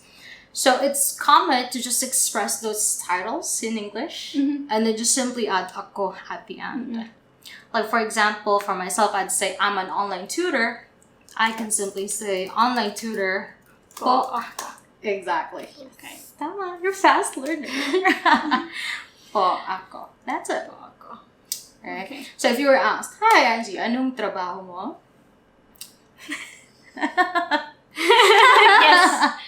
So it's common to just express those titles in English and then just simply add ako at the end. Like for example, for myself, I'd say I'm an online tutor. I can simply say online tutor po ako. Exactly. Okay. Tama, you're fast learner. Po ako. That's it. Po ako. Right? Okay. So if you were asked, hi Angie, anong trabaho mo? Yes.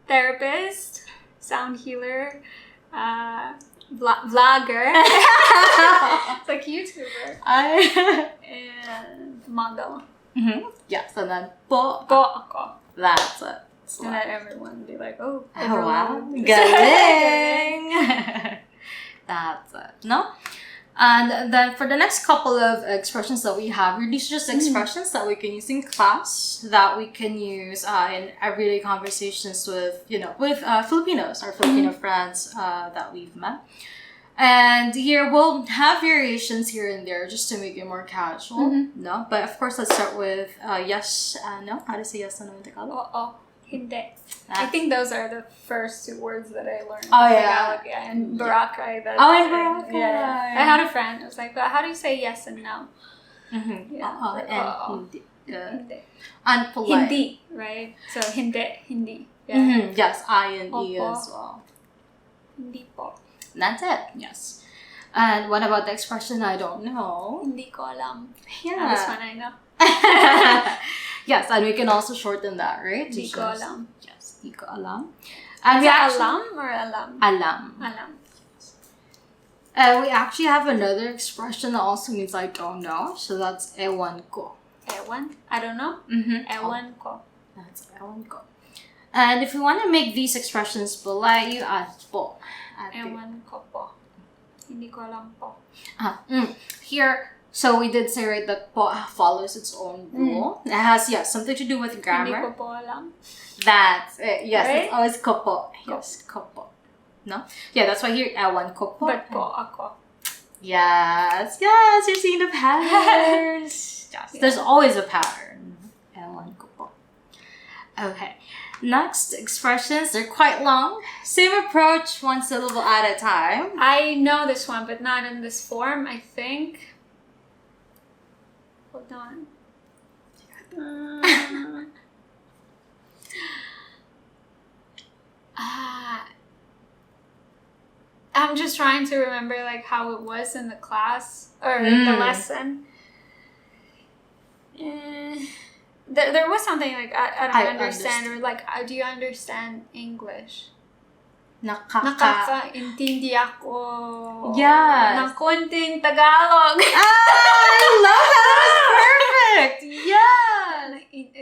Therapist, sound healer, vlogger, it's like YouTuber, and model. Yes, and then po ako. That's it. And then everyone would be like, oh wow, galing. That's it. No? And then for the next couple of expressions that we have, these are just expressions that we can use in class, that we can use in everyday conversations with, with Filipinos, our Filipino friends that we've met. And here we'll have variations here and there just to make it more casual. No, but of course let's start with yes and no. How to say yes and no in Tagalog? Hindi. I think those are the first two words that I learned. Yeah. Tagalog, and Boracay. In Boracay. Yeah. I had a friend. I was like, how do you say yes and no? Yeah. And hindi. Hindi. And polite. Hindi, right? So hindi. Yeah. Yes, I and E as well. Hindi po. That's it. Yes. And what about the expression I don't know? Hindi ko alam. Yeah. This one I know. Yes, and we can also shorten that, right? Hindi ko alam. Yes, hindi ko alam. And we alam or alam? Alam. We actually have another expression that also means I don't know. So that's ewan ko. Ewan? I don't know? Ewan ko. That's ewan ko. And if you want to make these expressions polite, you add po. Ewan ko po. Hindi ko alam po. Here, so we did say, right, that po follows its own rule. It has, something to do with grammar. Hindi ko po alam. That's it. Yes, right? It's always ko po. Yes, ko po. No? Yeah, that's why here, ewan ko po. But po ako. Yes, you're seeing the patterns. Yes, there's always a pattern. Ewan ko po. Okay. Next expressions, they're quite long. Same approach, one syllable at a time. I know this one, but not in this form, I think. Hold on. I'm just trying to remember like how it was in the class or the lesson. There was something like I don't understand or like do you understand English? Nakakaintindi ako ng konting Tagalog. I love that. That was perfect.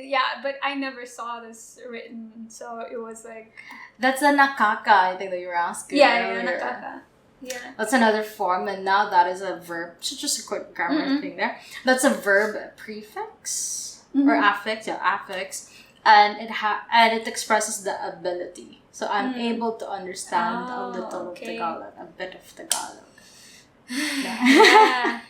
Yeah, but I never saw this written, so it was like that's a nakaka. I think that you were asking. Yeah, nakaka. Yeah. That's another form, and now that is a verb. Just a quick grammar thing there. That's a verb prefix or affix. Yeah, affix, and it expresses the ability. So I'm able to understand a little of Tagalog, a bit of Tagalog. Yeah.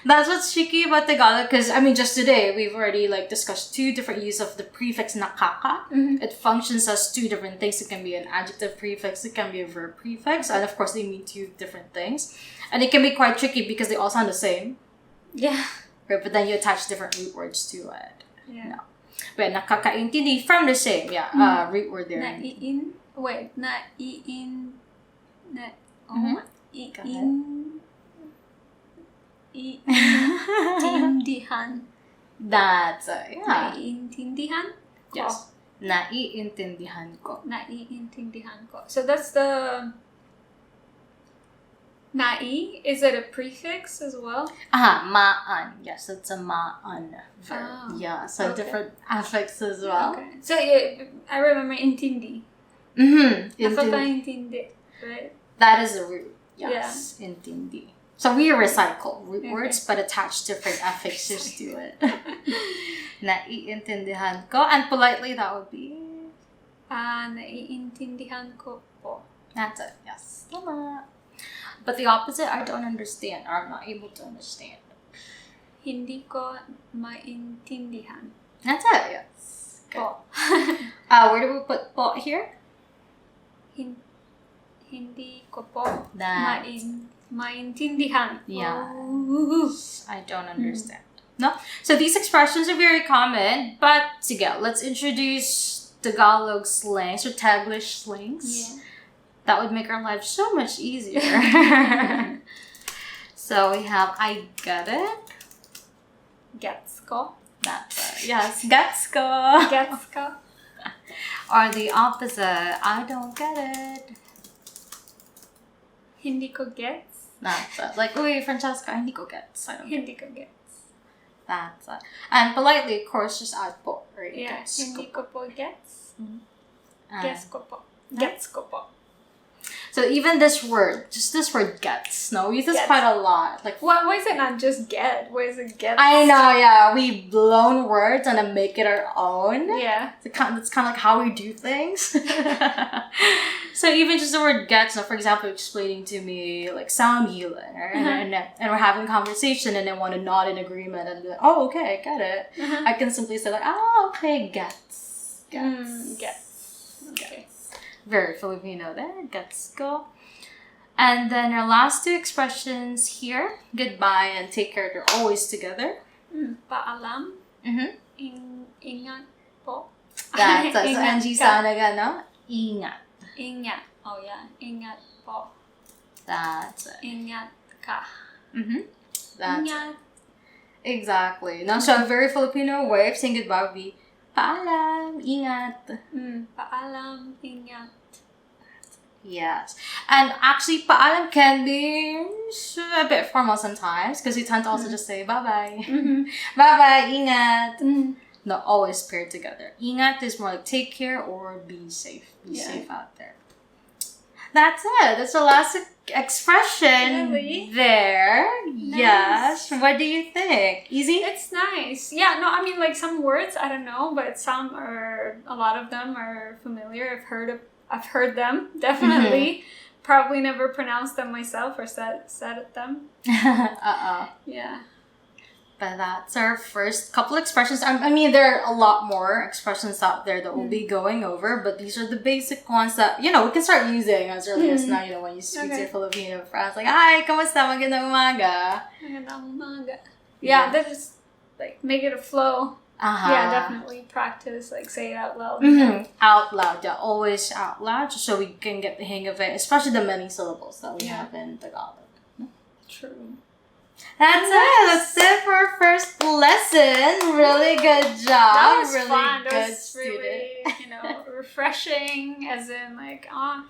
That's what's tricky about Tagalog, because I mean, just today we've already like discussed 2 different uses of the prefix nakaka. It functions as 2 different things. It can be an adjective prefix, it can be a verb prefix, and of course they mean 2 different things. And it can be quite tricky because they all sound the same. Yeah. Right, but then you attach different root words to it. Yeah. No. But nakakaintindi from the same, root word there. Naiin. Wait, naiin. Naiintindihan. That's Naiintindihan ko. Yes. Naiintindihan ko. Naiintindihan ko. So that's the nai. Is it a prefix as well? Ma'an. Yes, it's a ma'an verb. Oh, yeah, so different affixes as well. Okay. So I remember intindi. Nakakaintindi, right? That is the root. Yes, intindi. So we recycle root words but attach different affixes to it. Naiintindihan ko. And politely that would be? Naiintindihan ko po. That's it. Yes. Tama. But the opposite, I don't understand or I'm not able to understand. Hindi ko maintindihan. That's it. Yes. Po. Where do we put po here? Hindi ko po maintindihan. Yeah. I don't understand. No? So these expressions are very common, but sige, let's introduce Tagalog slangs or Taglish slangs. Yeah. That would make our life so much easier. So we have I get it. Gets ko. That's it. Yes, gets ko. Gets ko. Or the opposite, I don't get it. Hindi ko gets. That's it. Like, uy, Francesca, hindi ko gets. I don't get it. Hindi ko gets. That's it. And politely, of course, just add po. Right? Yeah. Gets Hindi ko. ko po gets. And- Gets ko po. Gets ko po. So even this word, just this word gets, no, we use this Gets. quite a lot. Like, Why is it not just get? Why is it gets? I know, yeah, we've blown words and then make it our own. Yeah. It's kind of like how we do things. So even just the word gets, so for example, explaining to me like sound healing, right? And we're having a conversation and then want to nod in agreement and be like, oh, okay, I get it. I can simply say like, oh, okay, gets. Gets. Okay. Very Filipino there. Gets go. And then our last 2 expressions here, goodbye and take care, they're always together. Paalam. Ingat po. That's so Ingat Angie ka. sound again, no? Ingat. Ingat. Oh yeah. Ingat po. That's it. Ingat ka. That's Ingat. exactly. No, so a very Filipino way of saying goodbye would be paalam, ingat. Paalam, ingat. Yes. And actually, paalam can be a bit formal sometimes because we tend to also just say bye-bye. Bye-bye, ingat. Not always paired together. Ingat is more like take care or be safe. Be safe out there. That's it. That's the last expression Really? there. Nice. Yes. What do you think? Easy? It's nice. Yeah, no, I mean like some words, I don't know, but a lot of them are familiar. I've heard them, definitely. Probably never pronounced them myself or said them. Yeah. But that's our first couple expressions. I mean, there are a lot more expressions out there that we'll be going over, but these are the basic ones that, we can start using as early as now, when you speak to your Filipino friends. Like, hi, kamusta? Magandang umaga. Magandang umaga. Yeah, that just like make it a flow. Yeah, definitely practice, like say it out loud. Out loud, yeah, always out loud, just so we can get the hang of it, especially the many syllables that we have in Tagalog. True. That's it for our first lesson. Really good job. That was really fun. Good That was student. really, refreshing, as in like, I'm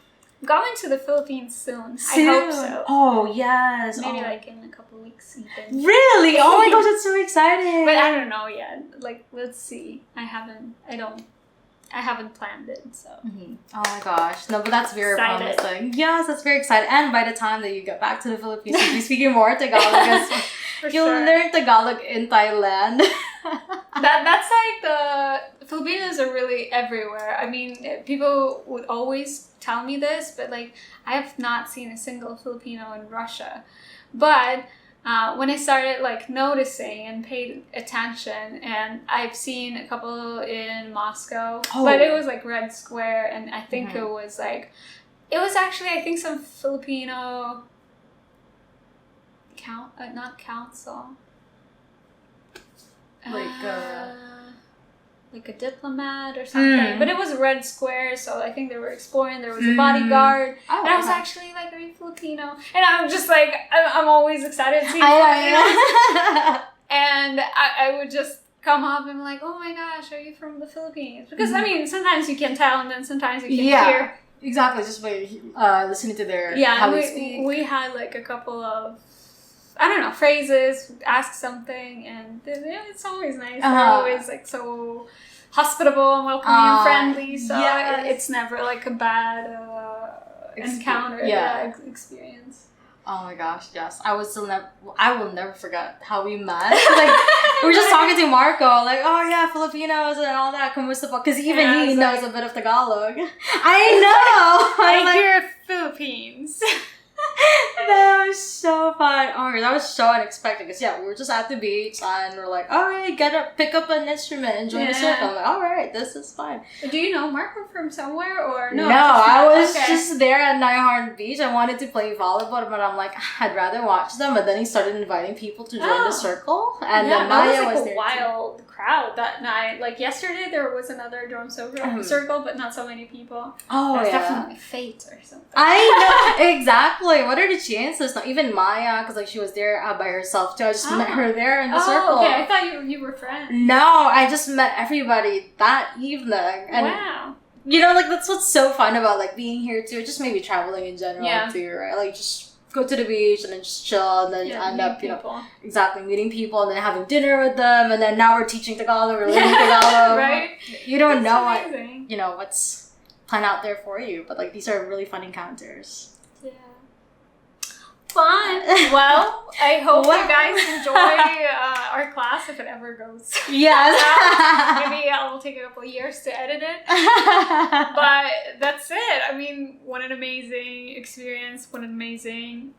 going to the Philippines soon. I hope so. Oh, yes. Maybe like in a couple weeks even. Really? Oh my gosh, that's so exciting. But I don't know yet. Like, let's see. I haven't planned it, so. Oh my gosh. No, but that's very Excited. promising. Yes, that's very exciting. And by the time that you get back to the Philippines, you'll be speaking more Tagalog. You'll learn Tagalog in Thailand. That's like the Filipinos are really everywhere. I mean, people would always tell me this, but like I have not seen a single Filipino in Russia. But when I started like noticing and paid attention, and I've seen a couple in Moscow, but it was like Red Square, and I think it was actually I think some Filipino not council. Like a diplomat or something. But it was Red Square, so I think they were exploring. There was a bodyguard. And I was actually like, are you Filipino? And I'm just like, I'm always excited to see Filipinos. And I would just come up and be like, oh my gosh, are you from the Philippines? Because I mean, sometimes you can tell, and then sometimes you can hear. Exactly, just by listening to their how they speak. We had like a couple of, I don't know, phrases, ask something, and it's always nice. They're always like so hospitable and welcoming and friendly, so it's never like a bad encounter, experience. Oh my gosh, yes. I will never forget how we met. Like, we were just talking to Marco, like, oh yeah, Filipinos and all that, kumusta po? Because even he knows a bit of Tagalog. I know! I hear Philippines. That was so fun. Oh, that was so unexpected. Because we were just at the beach and we're like, all right, pick up an instrument and join the circle. I'm like, all right, this is fun. Do you know Marco from somewhere or no? No, I was just there at Naiharn Beach. I wanted to play volleyball, but I'm like, I'd rather watch them. But then he started inviting people to join the circle, and then Maya was there. Wild crowd that night. Like yesterday, there was another drum circle, but not so many people. Oh, it was definitely fate or something. I know exactly. What are the chances? Not even Maya, because like she was there by herself too. I just met her there in the circle. Okay, I thought you were friends. No, I just met everybody that evening. And wow. You know, like that's what's so fun about like being here too. Just maybe traveling in general too, right? Like just go to the beach and then just chill and then end up, meeting people and then having dinner with them, and then now we're teaching Tagalog, we're learning Tagalog. Right? You don't know what's planned out there for you, but like these are really fun encounters. Yeah. Fun. Well, I hope you guys enjoy our class if it ever goes. Yes. Maybe I'll take a couple of years to edit it. But that's it. I mean, what an amazing experience. What an amazing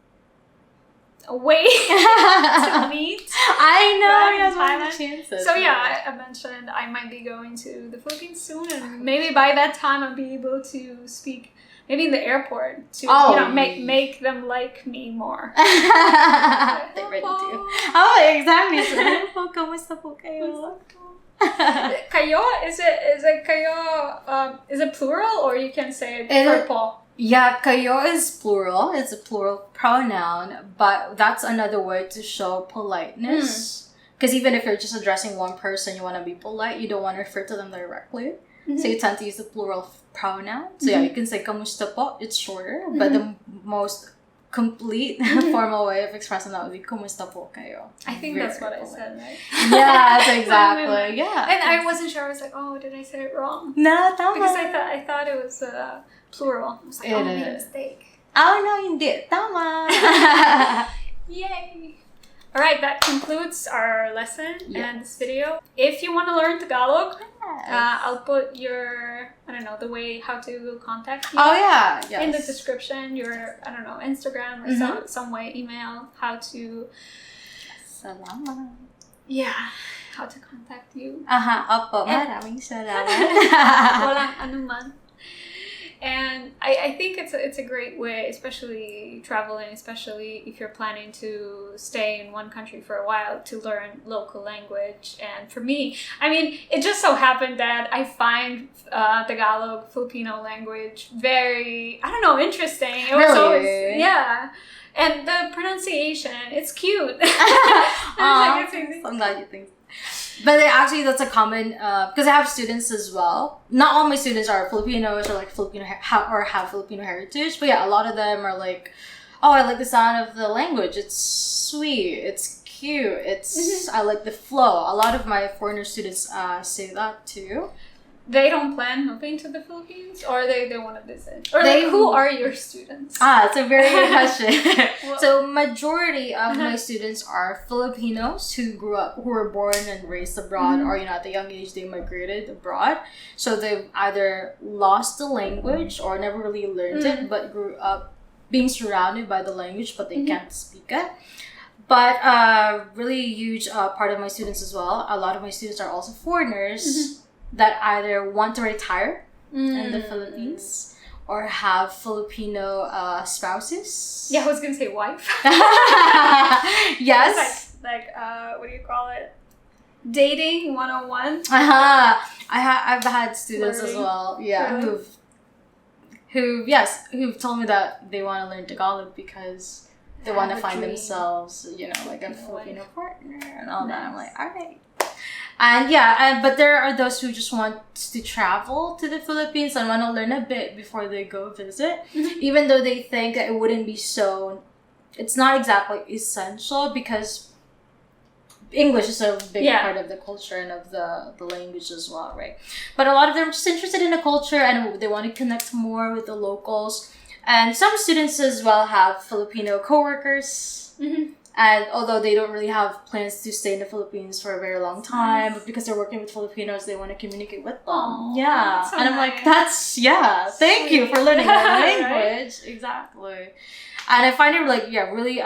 way to meet. I know. Yes, what chances. So I mentioned I might be going to the Philippines soon, and maybe by that time I'll be able to speak. Maybe in the airport to make them like me more. They're ready to. Oh, exactly. So, kamusta po kayo? Kayo, is it kayo? Is it plural, or you can say it purple? Yeah, kayo is plural. It's a plural pronoun, but that's another way to show politeness. Because even if you're just addressing one person, you want to be polite. You don't want to refer to them directly. So you tend to use the plural pronoun. So you can say kamusta po. It's shorter, but the most complete formal way of expressing that would be kumusta po kayo. I think that's what I said, right? Yes, exactly. Yeah. And I wasn't sure. I was like, oh, did I say it wrong? No, because I thought it was plural. I was like, I made a mistake. Oh no, hindi. Tama. Yay. All right, that concludes our lesson and this video. If you want to learn Tagalog, I'll put the way how to contact you. Oh yeah, yes. In the description, your Instagram or some way, email, how to. Salamat. Yeah, how to contact you. Opo, maraming salamat. Walang anuman. And I think it's a great way, especially traveling, especially if you're planning to stay in one country for a while, to learn local language. And for me, I mean, it just so happened that I find Tagalog, Filipino language very, I don't know, interesting. It was always, yeah. And the pronunciation, it's cute. I'm glad you think. But actually, that's a common, because I have students as well. Not all my students are Filipinos or like Filipino or have Filipino heritage. But yeah, a lot of them are like, oh, I like the sound of the language. It's sweet. It's cute. It's I like the flow. A lot of my foreigner students say that too. They don't plan moving to the Philippines, or they want to visit? Or like, who are your students? It's a very good question. So majority of my students are Filipinos who were born and raised abroad, or at a young age they migrated abroad. So they've either lost the language or never really learned it, but grew up being surrounded by the language, but they can't speak it. But really huge part of my students as well. A lot of my students are also foreigners. That either want to retire in the Philippines or have Filipino spouses. Yeah, I was gonna say wife. Yes. Like what do you call it? Dating 101. I've had students as well. Yeah, who've told me that they want to learn Tagalog because they want to find themselves, like a Filipino partner and all that. I'm like, all right. And but there are those who just want to travel to the Philippines and want to learn a bit before they go visit, even though they think that it wouldn't be so. It's not exactly essential because English is a big part of the culture and of the language as well, right? But a lot of them are just interested in the culture and they want to connect more with the locals. And some students as well have Filipino coworkers. And although they don't really have plans to stay in the Philippines for a very long time, but because they're working with Filipinos, they want to communicate with them. And I'm like, thank you for learning my language. Right? Exactly. And I find it really,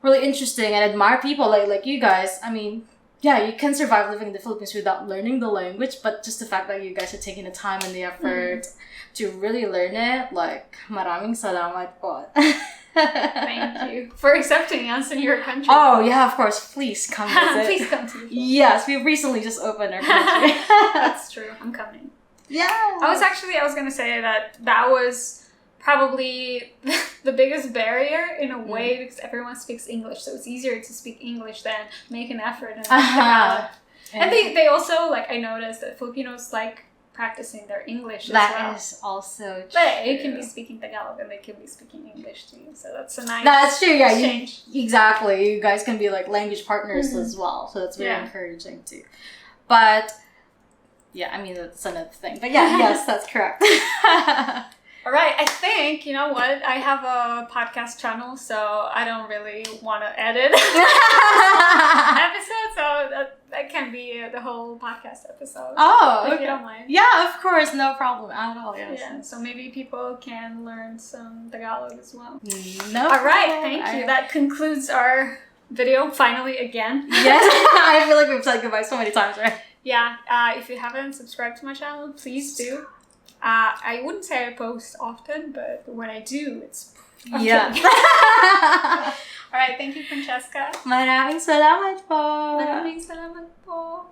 really interesting and admire people like you guys. I mean, you can survive living in the Philippines without learning the language, but just the fact that you guys are taking the time and the effort to really learn it, like, maraming salamat po. Thank you for accepting us in your country. Oh, yeah, of course. Please come visit. Please come to the Philippines. Yes, we recently just opened our country. That's true. I'm coming. Yeah. I was going to say that was probably the biggest barrier in a way because everyone speaks English. So it's easier to speak English than make an effort. And they also, I noticed that Filipinos practicing their English as well. That is also true. But they can be speaking Tagalog and they can be speaking English too. So that's a nice That's true, yeah. exchange. Exactly. You guys can be language partners as well. So that's very encouraging too. But I mean that's another thing. But yes, that's correct. All right, I think, you know what? I have a podcast channel, so I don't really want to edit episode, so that can be the whole podcast episode. Oh, if you don't mind. Yeah, of course, no problem at all. Yes. Yeah, so maybe people can learn some Tagalog as well. No. All right, thank you. That concludes our video, finally, again. Yes, I feel like we've said goodbye so many times, right? Yeah, if you haven't subscribed to my channel, please do. I wouldn't say I post often, but when I do, it's... Okay. Yeah. All right, thank you, Francesca. Maraming salamat po. Maraming salamat po.